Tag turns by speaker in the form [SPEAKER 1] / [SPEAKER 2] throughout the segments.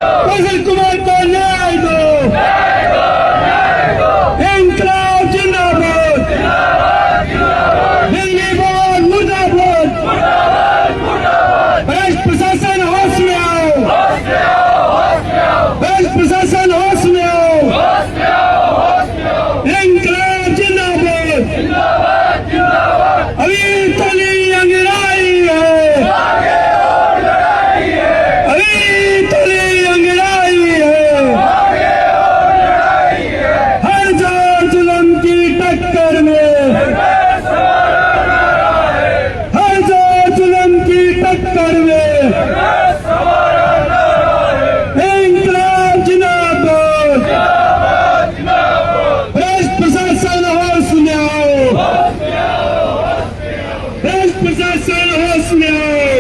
[SPEAKER 1] फैसल कुमार को न्याय दो, इंकलाब जिंदाबाद, दिल्ली बोल मुर्दाबाद, भ्रष्ट प्रशासन होश में आओ, भ्रष्ट प्रशासन होश में आओ, इंकलाब जिंदाबाद, अभी तली अंगड़ाई है, अभी तली अंगड़ाई है, हर जोर जुल्म की टक्कर में, हर जोर जुल्म की टक्कर में, इंकलाब जिंदाबाद, भ्रष्ट प्रशासन होश में आओ, भ्रष्ट प्रशासन होश में आओ,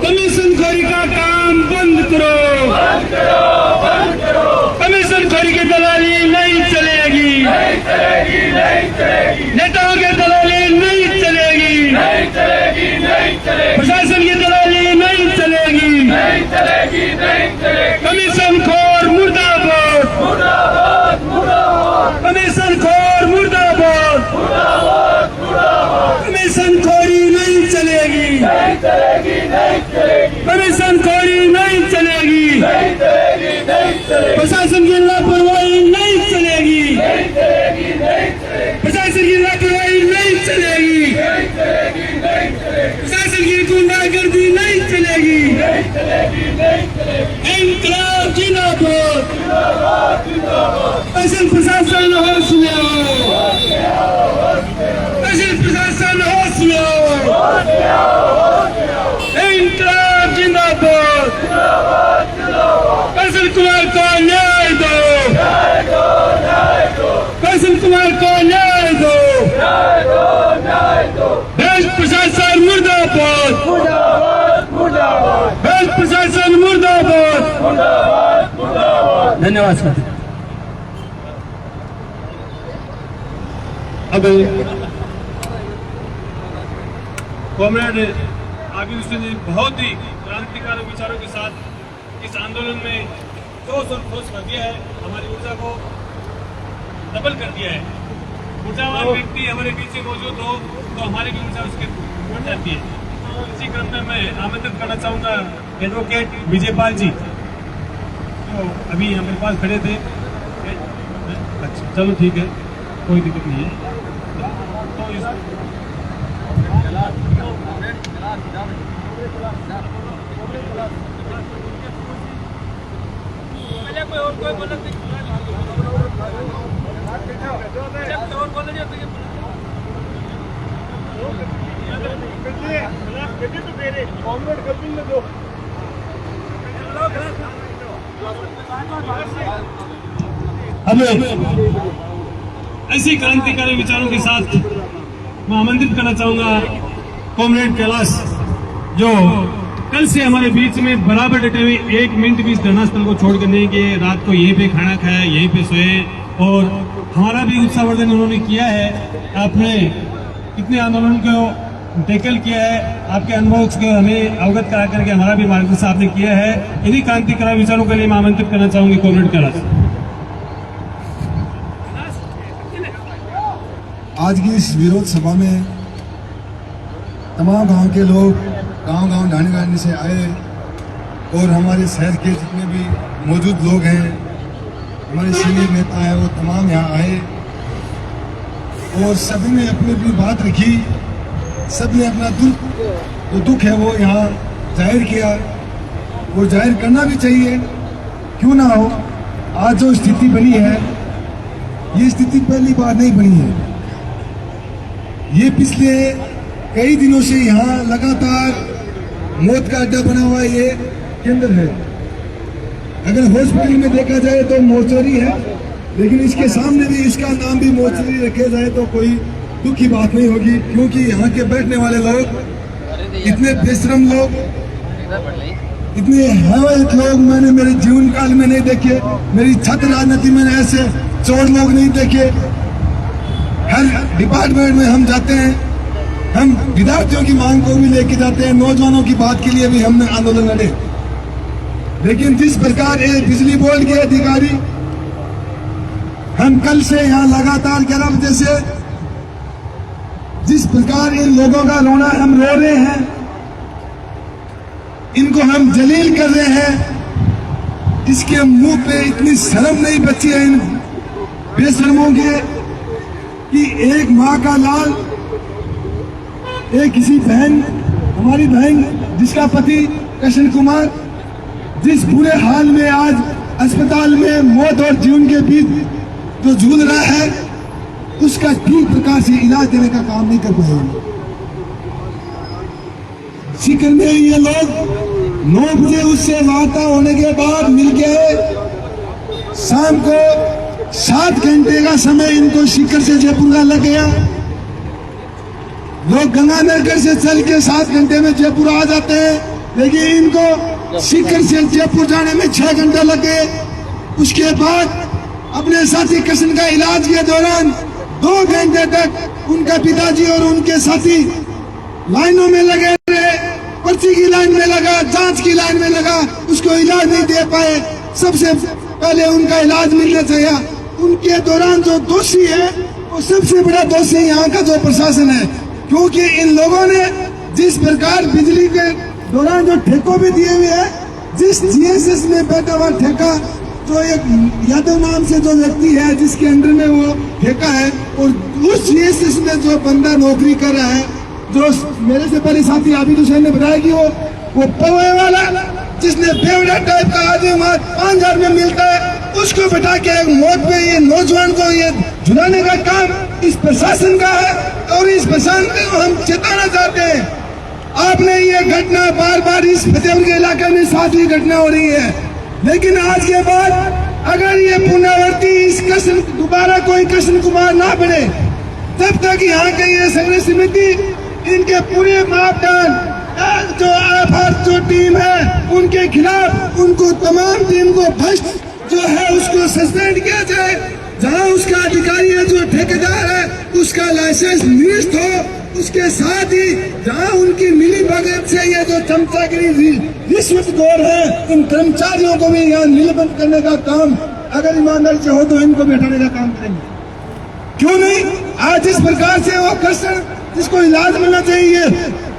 [SPEAKER 1] कमीशन खोरी का काम बंद करो, कमीशन खोरी की दलाली नहीं चलेगी, नेताओं की दलाली नहीं चलेगी, प्रशासन की दलाली नहीं चलेगी, कमीशन खोर मुर्दाबाद, कमीशन खोर मुर्दाबाद, कमीशन खोरी नहीं चलेगी, कमीशन खोरी नहीं चलेगी, प्रशासन की लापरवाही नहीं चलेगी, प्रशासन की लापरवाही नहीं चलेगी, प्रशासन की गुंडागर्दी नहीं चलेगी, इंकलाब जिंदाबाद, फैसल प्रशासन होश में आओ, फैसल प्रशासन होश में आओ, इंकलाब जिंदाबाद, फैसल कुमार को न्याय दो, फैसल कुमार को न्याय दो, भ्रष्ट प्रशासन मुर्दाबाद, भ्रष्ट प्रशासन मुर्दाबाद। धन्यवाद सर। अब कॉमरेड आबिद हुसैन ने बहुत ही क्रांतिकारी विचारों के साथ इस आंदोलन में जोश और ठोस कर दिया है, हमारी ऊर्जा को डबल कर दिया है। ऊर्जावान व्यक्ति हमारे बीच में मौजूद हो तो हमारी भी ऊर्जा उसके बढ़ जाती है। इसी क्रम में मैं आमंत्रित करना चाहूंगा एडवोकेट विजयपाल जी, तो अभी हमारे पास खड़े थे। अच्छा चलो ठीक है, कोई दिक्कत नहीं है। तो इस कोई और कोई बोला अब ऐसी क्रांतिकारी विचारों के साथ मैं आमंत्रित करना चाहूंगा कॉमरेड कैलाश, जो कल से हमारे बीच में बराबर डटे हुए, 1 मिनट भी इस धरना स्थल को छोड़ कर नहीं गए। रात को यहीं पे खाना खाया, यहीं पे सोए और हमारा भी उत्साहवर्धन उन्होंने किया है। आपने कितने आंदोलन को टैकल किया है, आपके अनुभव को हमें अवगत करा करके हमारा भी मार्गदर्शन आपने किया है। इन्हीं क्रांतिकारी विचारों के लिए मैं आमंत्रित करना चाहूंगी कॉमरेड कैलाश।
[SPEAKER 2] आज की इस विरोध सभा में तमाम गांव के लोग गांव ढाणी गाड़ी से आए और हमारे शहर के जितने भी मौजूद लोग हैं, हमारे सीनियर नेता हैं, वो तमाम यहाँ आए और सभी ने अपनी अपनी बात रखी। सब ने अपना दुख है वो यहाँ जाहिर किया और जाहिर करना भी चाहिए, क्यों ना हो। आज जो स्थिति बनी है, ये स्थिति पहली बार नहीं बनी है। ये पिछले कई दिनों से यहाँ लगातार मौत का अड्डा बना हुआ ये केंद्र है। अगर हॉस्पिटल में देखा जाए तो मोर्चरी है, लेकिन इसके सामने भी इसका नाम भी मोर्चरी रखे जाए तो कोई दुख की बात नहीं होगी, क्योंकि यहाँ के बैठने वाले लोग इतने बेशरम लोग, इतने हैवानियत लोग मैंने मेरे जीवन काल में नहीं देखे। मेरी छत्र राजनीति में ऐसे चोर लोग नहीं देखे। हर डिपार्टमेंट में हम जाते हैं, हम विद्यार्थियों की मांग को भी लेके जाते हैं, नौजवानों की बात के लिए भी हमने आंदोलन लड़े। लेकिन जिस प्रकार ये बिजली बोर्ड के अधिकारी, हम कल से यहाँ लगातार 11 बजे से जिस प्रकार इन लोगों का रोना हम रो रहे हैं, इनको हम जलील कर रहे हैं, इसके मुंह पे इतनी शर्म नहीं बची है इन बेशर्मों के कि एक माँ का लाल, एक किसी बहन, हमारी बहन जिसका पति कृष्ण कुमार जिस बुरे हाल में आज अस्पताल में मौत और जीवन के बीच जो जूझ रहा है, उसका ठीक प्रकार से इलाज देने का काम नहीं कर पाएंगे। सीकर में ये लोग 9 बजे उससे वार्ता होने के बाद मिल गए। शाम को 7 घंटे का समय इनको सीकर से जयपुर का लग गया। लोग गंगानगर से चल के 7 घंटे में जयपुर आ जाते हैं, लेकिन इनको सीकर से जयपुर जाने में 6 घंटे लग गए। उसके बाद अपने साथी कृष्ण का इलाज के दौरान 2 घंटे तक उनका पिताजी और उनके साथी लाइनों में लगे रहे, पर्ची की लाइन में लगा, जांच की लाइन में लगा, उसको इलाज नहीं दे पाए। सबसे पहले उनका इलाज मिलना चाहिए। उनके दौरान जो दोषी है वो सबसे बड़ा दोषी यहाँ का जो प्रशासन है, क्योंकि इन लोगों ने जिस प्रकार बिजली के दौरान जो ठेकों भी दिए हुए हैं, जिस जीएसएस में बैठा हुआ ठेका, जो एक यादव नाम से जो व्यक्ति है जिसके अंडर में वो ठेका है, और उस जीएसएस में जो बंदा नौकरी कर रहा है, जो मेरे से पहले साथी आबिद हुसैन ने बताया कि वो पवे वाला जिसने बेवड़ा टाइप का आदमी 5,000 में मिलता है, उसको बिठा के एक मौत पे ये नौजवान को ये झुलाने का काम इस प्रशासन का है। और इस प्रशासन को हम चेताना चाहते हैं। आपने ये घटना बार बार इस फतेहपुर के इलाके में 7वीं घटना हो रही है, लेकिन आज के बाद अगर ये पुनरावृत्ति इस कृष्ण दोबारा कोई कृष्ण कुमार ना बने, तब तक यहाँ की ये संघर्ष समिति इनके पूरे मापदंड जो आभार जो टीम है उनके खिलाफ, उनको तमाम टीम को भ्रष्ट जो है उसको सस्पेंड किया जाए। जहां उसका अधिकारी है जो ठेकेदार है उसका लाइसेंस निरस्त हो। उसके साथ ही जहां उनकी मिली भगत से ये जो चमचागिरी रिश्वतखोर है, इन कर्मचारियों को भी यहाँ निलंबित करने का काम अगर ईमानदारी से हो तो इनको बैठाने का काम करेंगे। क्यों नहीं? आज इस प्रकार से वो कृष्ण जिसको इलाज मिलना चाहिए,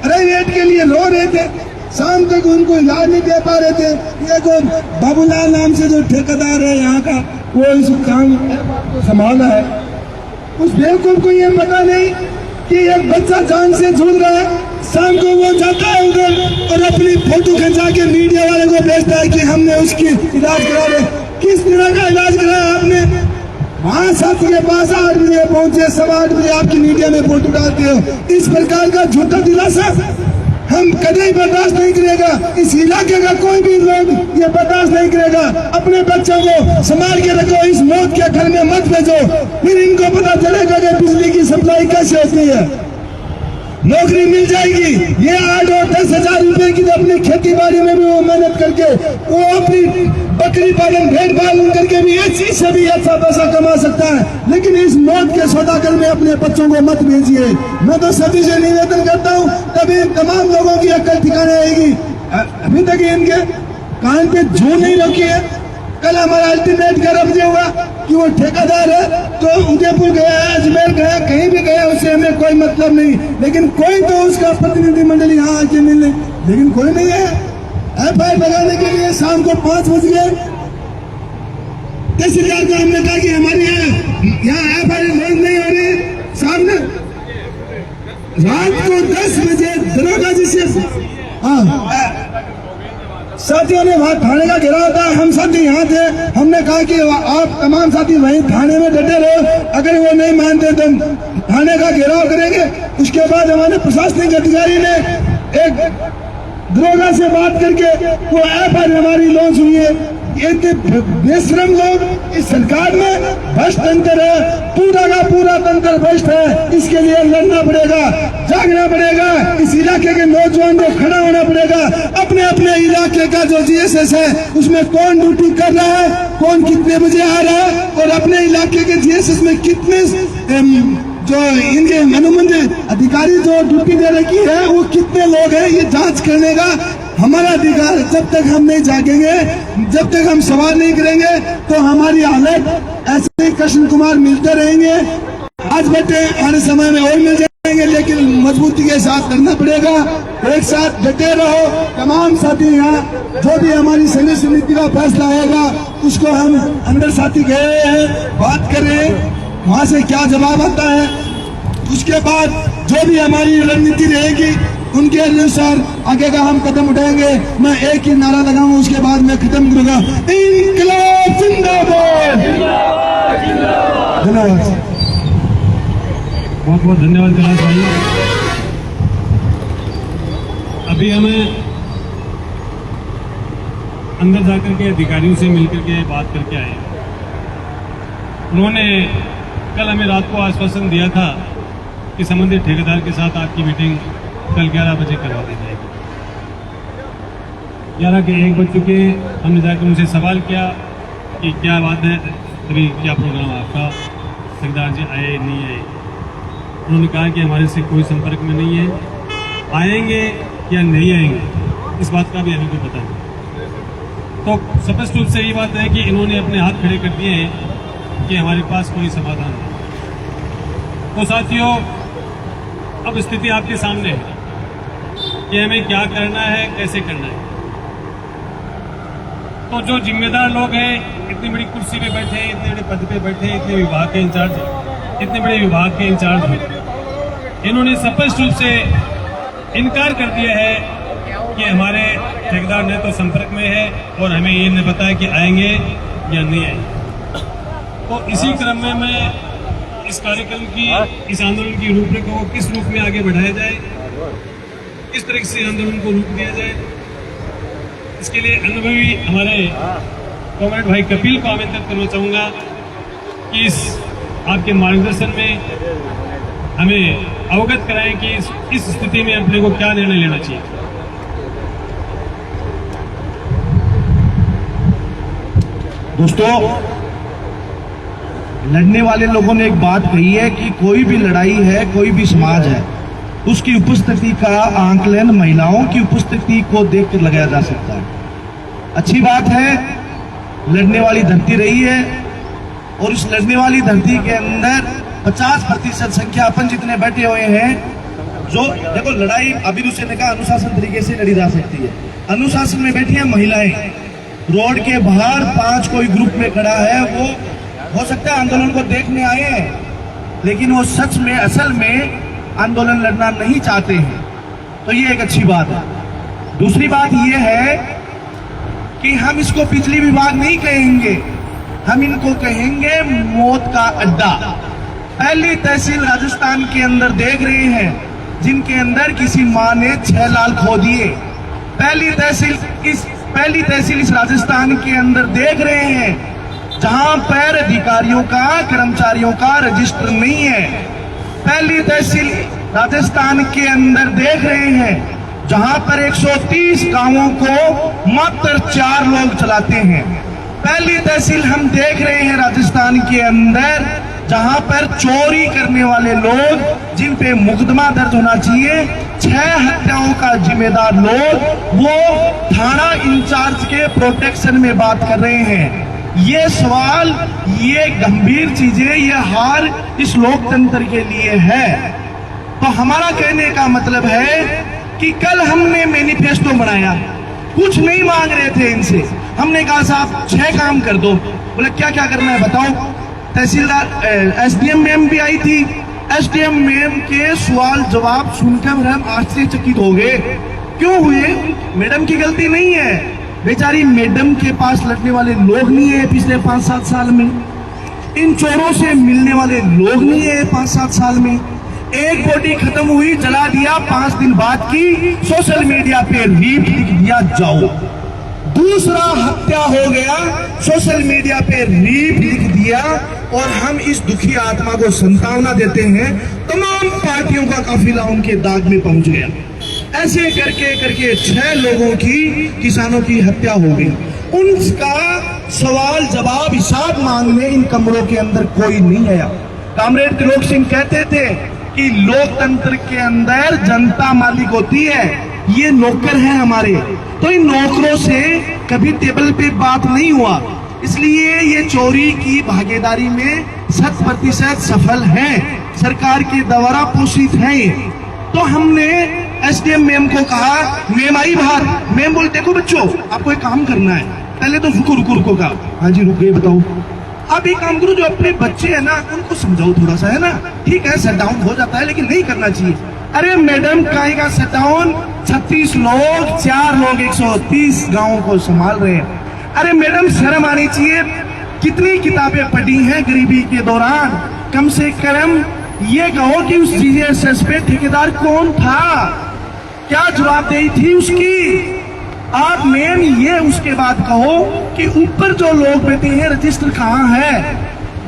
[SPEAKER 2] प्राइवेट के लिए रो रहे थे, शाम तक उनको इलाज नहीं दे पा रहे थे। ये जो बाबूलाल नाम से जो ठेकेदार है यहाँ का, वो इस काम को संभाला है। उस बेवकूफ को ये पता नहीं कि एक बच्चा जान से जूझ रहा है, शाम को वो जाता है उधर और अपनी फोटो खिंचा के मीडिया वाले को भेजता है कि हमने उसकी इलाज करा रहे। किस तरह का इलाज कराया आपने? वहाँ साथी के पास 8 बजे पहुंचे, 8:15 बजे आपकी मीडिया में फोटो डालते हो। इस प्रकार का झूठा दिलासा हम कभी बर्दाश्त नहीं करेगा। इस इलाके का कोई भी लोग ये बर्दाश्त नहीं करेगा। अपने बच्चों को संभाल के रखो, इस मौत के घर में मत भेजो, फिर इनको पता चलेगा कि बिजली की सप्लाई कैसे होती है। नौकरी मिल जाएगी। ये 8 और 10 हजार रुपए की अपनी खेती बाड़ी में भी वो मेहनत करके वो अपनी बकरी पालन भेड़ पालन करके भी ये चीज से भी अच्छा पैसा कमा सकता है। लेकिन इस मौत के सौदागर में अपने बच्चों को मत भेजिए। मैं तो सभी से निवेदन करता हूँ, तभी तमाम लोगों की अक्ल ठिकाने आएगी। अभी तक इनके कान पे जू नहीं रखी है। कल हमारा अल्टीमेट 11 बजे हुआ कि वो ठेकेदार है तो उदयपुर गया है, अजमेर गया, कहीं भी गया, उससे हमें कोई मतलब नहीं। लेकिन कोई तो उसका प्रतिनिधिमंडल यहाँ आके मिलने, लेकिन कोई नहीं है। एफआईआर लगाने के लिए शाम को 5 बज गए। तहसीलदार को हमने कहा कि हमारी यहाँ एफआईआर नहीं हो रही। सामने रात को 10 बजे दरोगा जी से साथियों ने वहां थाने का घेराव था। हम साथी यहाँ थे। हमने कहा कि आप तमाम साथी वहीं थाने में डटे रहो, अगर वो नहीं मानते तो थाने का घेराव करेंगे। उसके बाद हमारे प्रशासनिक अधिकारी ने एक दरोगा से बात करके वो एफआईआर हमारी लॉन्च हुई है। ये बेशरम लोग इस सरकार में भ्रष्ट तंत्र है, पूरा का पूरा तंत्र भ्रष्ट है। इसके लिए लड़ना पड़ेगा, जागना पड़ेगा। इस इलाके के नौजवान को खड़ा होना पड़ेगा। अपने अपने इलाके का जो जीएसएस है उसमें कौन ड्यूटी कर रहा है, कौन कितने बजे आ रहा है, और अपने इलाके के जीएसएस में कितने जो इनके अनुबंध अधिकारी जो ड्यूटी दे रखी है वो कितने लोग हैं, ये जांच करने का हमारा अधिकार, जब तक हम नहीं जागेंगे, जब तक हम सवाल नहीं करेंगे, तो हमारी हालत ऐसे ही कृष्ण कुमार मिलते रहेंगे। आज बैठे, आने समय में और मिल जाएंगे, लेकिन मजबूती के साथ करना पड़ेगा। एक साथ डटे रहो तमाम साथी। यहाँ जो भी हमारी संघ समिति का फैसला आएगा उसको हम अंदर साथी गए हैं, बात करें, वहां से क्या जवाब आता है, उसके बाद जो भी हमारी रणनीति रहेगी उनके अनुसार आगे का हम कदम उठाएंगे। मैं एक ही नारा लगाऊंगा, उसके बाद मैं खत्म करूंगा। इंकलाब जिंदाबाद। धन्यवाद।
[SPEAKER 1] बहुत बहुत धन्यवाद कैलाश भाई। अभी हमें अंदर जाकर के अधिकारियों से मिलकर के बात करके आए। उन्होंने कल हमें रात को आश्वासन दिया था कि संबंधित ठेकेदार के साथ आपकी मीटिंग कल 11 बजे करवा दी जाएगी। 11 के 1 बज चुके। हमने जाकर उनसे सवाल किया कि क्या बात है, अभी क्या प्रोग्राम आपका, ठेकेदार जी आए नहीं आए। उन्होंने कहा कि हमारे से कोई संपर्क में नहीं है, आएंगे या नहीं आएंगे इस बात का भी हमें कोई पता नहीं। तो स्पष्ट रूप से ये बात है कि इन्होंने अपने हाथ खड़े कर दिए हैं कि हमारे पास कोई समाधान नहीं। तो साथियों, अब स्थिति आपके सामने है कि हमें क्या करना है, कैसे करना है। तो जो जिम्मेदार लोग हैं, इतनी बड़ी कुर्सी पे बैठे हैं, इतने बड़े पद पे बैठे हैं, इतने विभाग के इंचार्ज, इतने बड़े विभाग के इंचार्ज हैं, इन्होंने स्पष्ट रूप से इनकार कर दिया है कि हमारे ठेकेदार ने तो संपर्क में है और हमें ये नहीं पता है कि आएंगे या नहीं आएंगे। तो इसी क्रम में मैं इस कार्यक्रम की, इस आंदोलन की रूपरेखा को किस रूप में आगे बढ़ाया जाए, किस तरह से आंदोलन को रूप दिया जाए, इसके लिए अनुभवी हमारे कॉमरेड भाई कपिल को आमंत्रित करना चाहूँगा कि इस आपके मार्गदर्शन में हमें अवगत कराएं कि इस स्थिति में अपने को क्या निर्णय लेना चाहिए।
[SPEAKER 3] दोस्तों, लड़ने वाले लोगों ने एक बात कही है कि कोई भी लड़ाई है, कोई भी समाज है, उसकी उपस्थिति का आंकलन महिलाओं की उपस्थिति को देखकर लगाया जा सकता है। अच्छी बात है, लड़ने वाली धरती रही है और इस लड़ने वाली धरती के अंदर 50% संख्या अपन जितने बैठे हुए हैं, जो देखो लड़ाई अभी दूसरे ने कहा अनुशासन तरीके से लड़ी जा सकती है। अनुशासन में बैठी है महिलाएं, रोड के बाहर 5 कोई ग्रुप में खड़ा है, वो हो सकता है आंदोलन को देखने आए हैं, लेकिन वो सच में असल में आंदोलन लड़ना नहीं चाहते हैं। तो ये एक अच्छी बात है। दूसरी बात ये है कि हम इसको बिजली विभाग नहीं कहेंगे, हम इनको कहेंगे मौत का अड्डा। पहली तहसील राजस्थान के अंदर देख रहे हैं जिनके अंदर किसी मां ने 6 लाल खो दिए। पहली तहसील इस राजस्थान के अंदर देख रहे हैं जहां पर अधिकारियों का, कर्मचारियों का रजिस्टर नहीं है। पहली तहसील राजस्थान के अंदर देख रहे हैं जहां पर 130 गांवों को मात्र 4 लोग चलाते हैं। पहली तहसील हम देख रहे हैं राजस्थान के अंदर जहां पर चोरी करने वाले लोग, जिन पे मुकदमा दर्ज होना चाहिए, 6 हत्याओं का जिम्मेदार लोग, वो थाना इंचार्ज के प्रोटेक्शन में बात कर रहे हैं। ये सवाल, ये गंभीर चीजें, ये हार इस लोकतंत्र के लिए है। तो हमारा कहने का मतलब है कि कल हमने मैनिफेस्टो बनाया, कुछ नहीं मांग रहे थे इनसे। हमने कहा साहब 6 काम कर दो। बोले क्या क्या करना है बताओ। तहसीलदार एसडीएम मैम भी आई थी। एसडीएम मैम के सवाल जवाब सुनकर हम आश्चर्यचकित हो गए। क्यों हुए? मैडम की गलती नहीं है, बेचारी मैडम के पास लड़ने वाले लोग नहीं है पिछले 5-7 साल में, इन चोरों से मिलने वाले लोग नहीं है 5-7 साल में। एक बॉडी खत्म हुई, जला दिया, 5 दिन बाद की सोशल मीडिया पे रीप लिख दिया जाओ। दूसरा हत्या हो गया, सोशल मीडिया पे रीप लिख दिया, और हम इस दुखी आत्मा को संतावना देते हैं। तमाम पार्टियों का काफिला उनके दाग में पहुंच गया। ऐसे करके करके 6 लोगों की, किसानों की हत्या हो गई। उनका सवाल जवाब हिसाब मांगने इन कमरों के अंदर कोई नहीं आया। कामरेड त्रिलोक सिंह कहते थे कि लोकतंत्र के अंदर जनता मालिक होती है, ये नौकर हैं हमारे, तो इन नौकरों से कभी टेबल पे बात नहीं हुआ, इसलिए ये चोरी की भागीदारी में 100% सफल हैं, सरकार के द्वारा पोषित हैं। तो हमने एसडीएम मैम को कहा, मैम आई बाहर, मैम बोले देखो बच्चों आपको एक काम करना है, पहले तो रुको कहा, हाँ जी रुक गए, बताओ। आप एक काम करो, जो अपने बच्चे हैं ना उनको समझाओ थोड़ा सा, है ना, ठीक है शट डाउन हो जाता है लेकिन नहीं करना चाहिए। अरे मैडम काहे का शट डाउन, 36 लोग 4 लोग 130 गाँव को संभाल रहे हैं। अरे मैडम शर्म आनी चाहिए, कितनी किताबें पढ़ी हैं गरीबी के दौरान, कम से कम ये कहो कि उस जीएसएस पे ठेकेदार कौन था, क्या जवाबदेही थी उसकी। आप मैम ये उसके बाद कहो कि ऊपर जो लोग बैठे हैं रजिस्टर कहाँ है,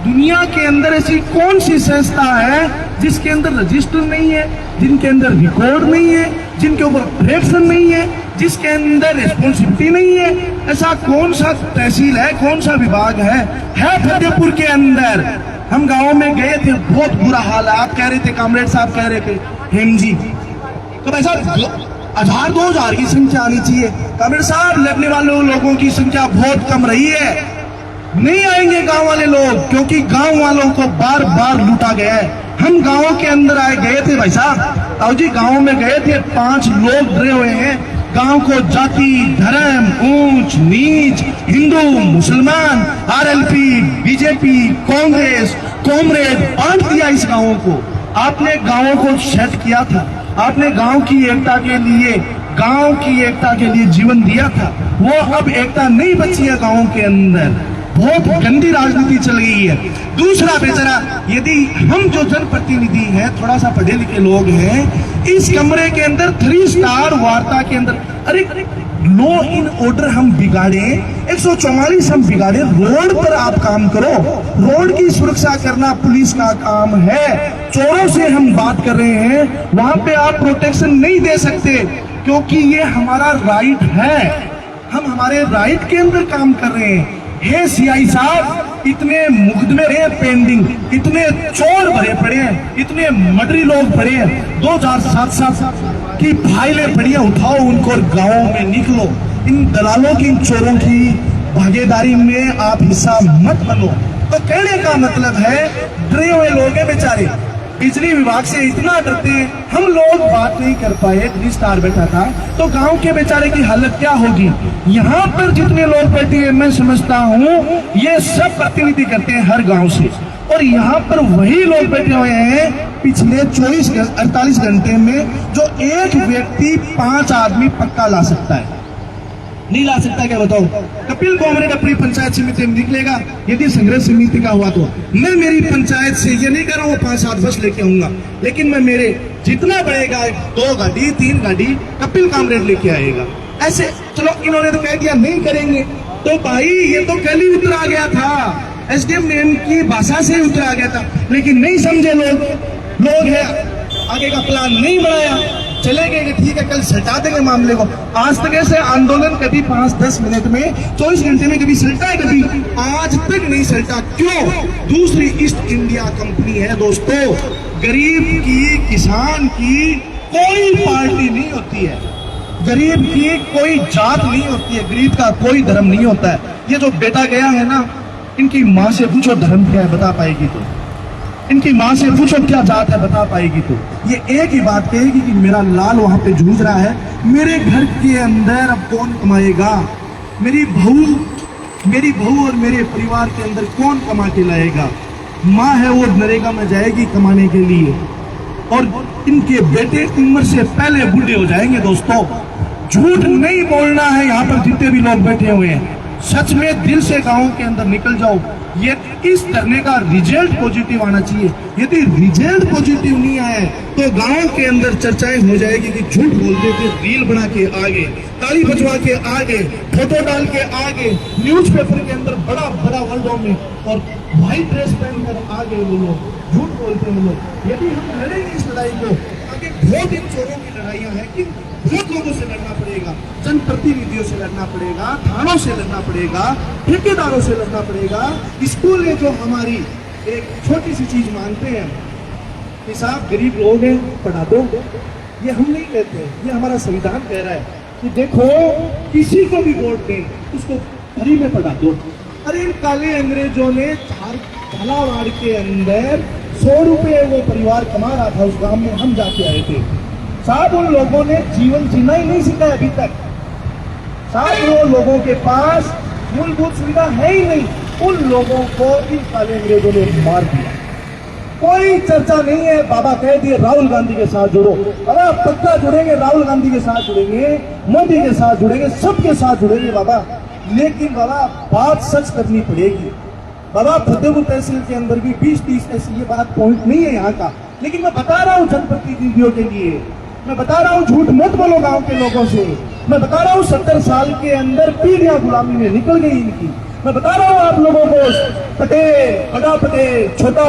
[SPEAKER 3] दुनिया के अंदर ऐसी कौन सी संस्था है जिसके अंदर रजिस्टर नहीं है, जिनके अंदर रिकॉर्ड नहीं है, जिनके ऊपर प्रोटेक्शन नहीं है, जिसके अंदर रिस्पॉन्सिबिलिटी नहीं है। ऐसा कौन सा तहसील है, कौन सा विभाग है फतेहपुर के अंदर। हम गांव में गए थे, बहुत बुरा हाल है। आप कह रहे थे, कामरेड साहब कह रहे थे हेम जी, तो ऐसा 1000-2000 की संख्या आनी चाहिए। कामरेड साहब लड़ने वाले लोगों की संख्या बहुत कम रही है, नहीं आएंगे गांव वाले लोग, क्योंकि गांव वालों को बार बार लूटा गया है। हम गांव के अंदर गए थे भाई साहब, आओ जी गांव में गए थे, 5 लोग डरे हुए हैं, गांव को जाति धर्म ऊंच नीच, हिंदू मुसलमान, आरएलपी बीजेपी कांग्रेस कॉमरेड बांट दिया इस गांव को। आपने गांवों को सेट किया था, आपने गांव की एकता के लिए जीवन दिया था, वो अब एकता नहीं बची है गांव के अंदर, बहुत गंदी राजनीति चल गई है। दूसरा बेचारा, यदि हम जो जनप्रतिनिधि हैं थोड़ा सा पढ़े लिखे लोग हैं, इस कमरे के अंदर 3 स्टार वार्ता के अंदर, अरे लॉ इन ऑर्डर हम बिगाड़े, 144 हम बिगाड़े, रोड पर आप काम करो, रोड की सुरक्षा करना पुलिस का काम है। चोरों से हम बात कर रहे हैं, वहां पे आप प्रोटेक्शन नहीं दे सकते, क्योंकि ये हमारा राइट है, हम हमारे राइट के अंदर काम कर रहे हैं। हे सीआई साहब, इतने मुकदमे रहे पेंडिंग, इतने चोर भरे पड़े हैं, इतने मर्डरी लोग पड़े हैं, 2007 की फाइलें पड़ी हैं, उठाओ उनको और गाँवों में निकलो। इन दलालों की, इन चोरों की भागीदारी में आप हिस्सा मत बनो। तो कहने का मतलब है, डरे हुए लोग हैं बेचारे, बिजली विभाग से इतना डरते हैं, हम लोग बात नहीं कर पाए। 3 स्टार बैठा था, तो गांव के बेचारे की हालत क्या होगी। यहाँ पर जितने लोग बैठे हैं, मैं समझता हूँ ये सब प्रतिनिधि करते हैं हर गांव से, और यहाँ पर वही लोग बैठे हुए हैं पिछले 48 घंटे में, जो एक व्यक्ति 5 आदमी पक्का ला सकता है, नहीं ला सकता क्या बताओ। कपिल कामरेड अपनी पंचायत समिति में निकलेगा, यदि संघर्ष समिति का हुआ तो मैं मेरी पंचायत से ये नहीं कर रहा हूँ 5-7 बस लेके आऊंगा, लेकिन मैं मेरे जितना बढ़ेगा 2 गाड़ी 3 गाड़ी कपिल कामरेड लेके आएगा। ऐसे चलो, इन्होंने तो कह दिया नहीं करेंगे, तो भाई ये तो कल ही उतरा गया था, एसडीएम मैम की भाषा से उतरा गया था, लेकिन नहीं समझे लोग है, आगे का प्लान नहीं बनाया, चले गए कि ठीक है कल सटा देंगे मामले को। आज तक ऐसे आंदोलन कभी 5-10 मिनट में, 24 घंटे में कभी सलटा है, कभी आज तक नहीं सलटा। क्यों? दूसरी ईस्ट इंडिया कंपनी है दोस्तों। गरीब की, किसान की कोई पार्टी नहीं होती है, गरीब की कोई जात नहीं होती है, गरीब का कोई धर्म नहीं होता है। ये जो बेटा गया है ना, इनकी माँ से पूछो धर्म क्या है, बता पाएगी तो, इनकी माँ से पूछो क्या जात है, बता पाएगी तो। ये एक ही बात कहेगी कि मेरा लाल वहां पे जूझ रहा है, मेरे घर के अंदर अब कौन कमाएगा, मेरी बहू और मेरे परिवार के अंदर कौन कमा के लाएगा। माँ है वो नरेगा में जाएगी कमाने के लिए, और इनके बेटे उम्र से पहले बूढ़े हो जाएंगे। दोस्तों झूठ नहीं बोलना है, यहाँ पर जितने भी लोग बैठे हुए हैं, सच में दिल से गाँव के अंदर निकल जाओ। ये इस धरने का रिजल्ट पॉजिटिव आना चाहिए। यदि रिजल्ट पॉजिटिव नहीं आए तो गांव के अंदर चर्चाएं हो जाएगी कि झूठ बोलते थे, रील बना के आगे, ताली बजवा के आगे, फोटो डाल के आगे, न्यूज़पेपर के अंदर बड़ा बड़ा वर्डों में और व्हाइट ड्रेस पहनकर आगे वो लोग झूठ बोलते हैं लोग। यदि हम लड़ेंगे इस लड़ाई को, आगे बहुत इन चोरों की लड़ाइयाँ हैं कि बहुत लोगों से लड़ना पड़ेगा, जनप्रतिनिधियों से लड़ना पड़ेगा, थानों से लड़ना पड़ेगा, ठेकेदारों से लड़ना पड़ेगा। स्कूल है जो हमारी एक छोटी सी चीज मानते हैं कि साहब गरीब लोग हैं, पढ़ा दो, ये हम नहीं कहते, ये हमारा संविधान कह रहा है कि देखो किसी को भी वोट दें उसको भरी में पड़ा दो। अरे इन काले अंग्रेजों ने झालावाड़ के अंदर 100 रुपए वो परिवार कमा रहा था, उस गांव में हम जाके आए थे साहब। उन लोगों ने जीवन जीना ही नहीं सीखा अभी तक साहब। वो लोगों के पास मूलभूत सुविधा है ही नहीं। उन लोगों को इन काले अंग्रेजों ने मार दिया। कोई चर्चा नहीं है। बाबा कह दिए राहुल गांधी के साथ जुड़ो। बाबा पक्का जुड़ेंगे, राहुल गांधी के साथ जुड़ेंगे, मोदी के साथ जुड़ेंगे, सबके साथ जुड़ेंगे बाबा। लेकिन बाबा बात सच करनी पड़ेगी। बाबा फतेहपुर तहसील के अंदर भी 20-30 ऐसी ये बात पॉइंट नहीं है यहाँ का। लेकिन मैं बता रहा हूँ जनप्रतिनिधियों के लिए, मैं बता रहा हूँ झूठ मत बोलो गांव के लोगों से। मैं बता रहा हूँ 70 साल के अंदर पीढ़ियां गुलामी में निकल गई इनकी। मैं बता रहा हूँ आप लोगों को, पटेल, बड़ा पटेल, छोटा